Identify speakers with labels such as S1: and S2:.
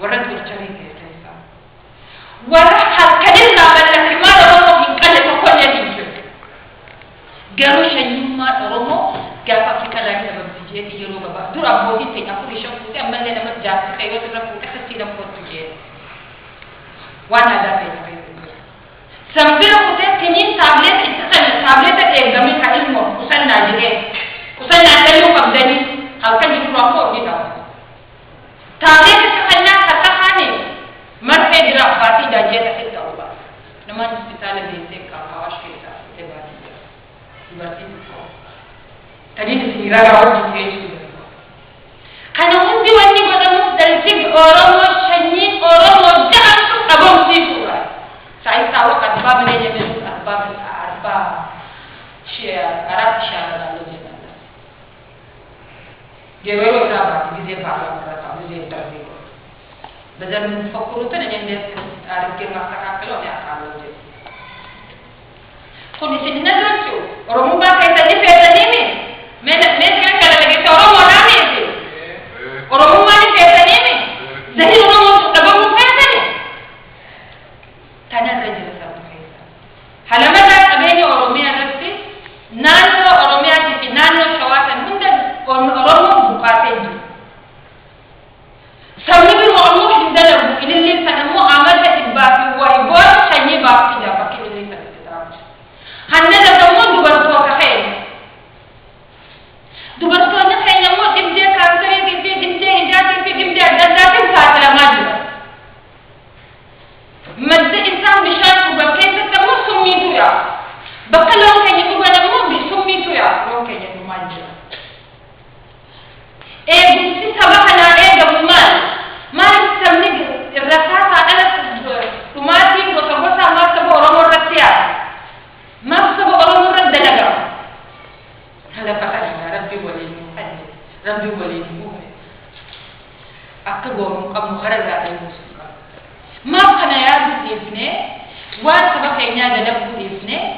S1: ورد الشريك كيسا ورح كلمنا بلك ما رمو إن قال تكون يديك قالوا شيء ما رمو قال فيك لا يسبب تجيه يلو بابا دور أبوه في أقول شو كنت أمل لنا متجاز خيوة تبرك تكسينا فوت تجيه وانا دا في سمبيرو كنت تنين تابلت إنتقل تابلت إيجامي كإلمو كسان ناجيه كسان ناجيه قبضني هل كان يفرق فوق جدا تابلت كأننا كتخاني مرة جرا باتي داجيه تحت أوبا نما نسبتال بيسك كهواش كيسا تباتي تباتي tadi disirara wajib Yesus. Karena mesti wajib bertemu dari segi orang Syekh orang jangan abang sifura. Saya tahu asbab ini jadi asbab syia Arab syia lalu jadi. Dia berapa dia berapa dia terbiak. Belajar menfokus itu dengan dia ada kira masalah kalau dia akan jadi. Kondisi ini nanti tu orang mubah kita di ini. मैं क्या कर लगे तो और मोना नहीं थी और वो माने पैसा नहीं में नहीं वो तब वो पैसा नहीं थाना रंजन सब पैसा हालांकि बात अबे ने और में रखती नानो और में आती नानो शवासन मुंडन और वो बुकाते हैं सभी भी और वो हिंदा लोग इन्हें सनमो आमल से इबाकी हुआ इबार चाहिए बाप की जापा के लिए सकते थे हमने जब वो दुबर तो कहे dubartoonni keenya immoo dhibdee kaansarii dhibdee hidhaatii dhibdee adda addaatiin saaxilamaa jira. Madda isaan bishaan dhugan keessatti immoo summiitu yaa. Bakka loon keenya dhugan immoo summiitu yaa loon keenya dhumaa jira. Eegumsi saba kanaa eegamu maal? Maal sabni rasaasaa ala dhumaatiin gosa gosaa maaf saba Oromoo irratti yaada? Maaf saba Oromoo irratti dalagama? Hala bakka ربي ولي مؤمن أكبر أبو خرج على الموسيقى ما كان يعرف ابنه وسبب إني هذا نبغى ابنه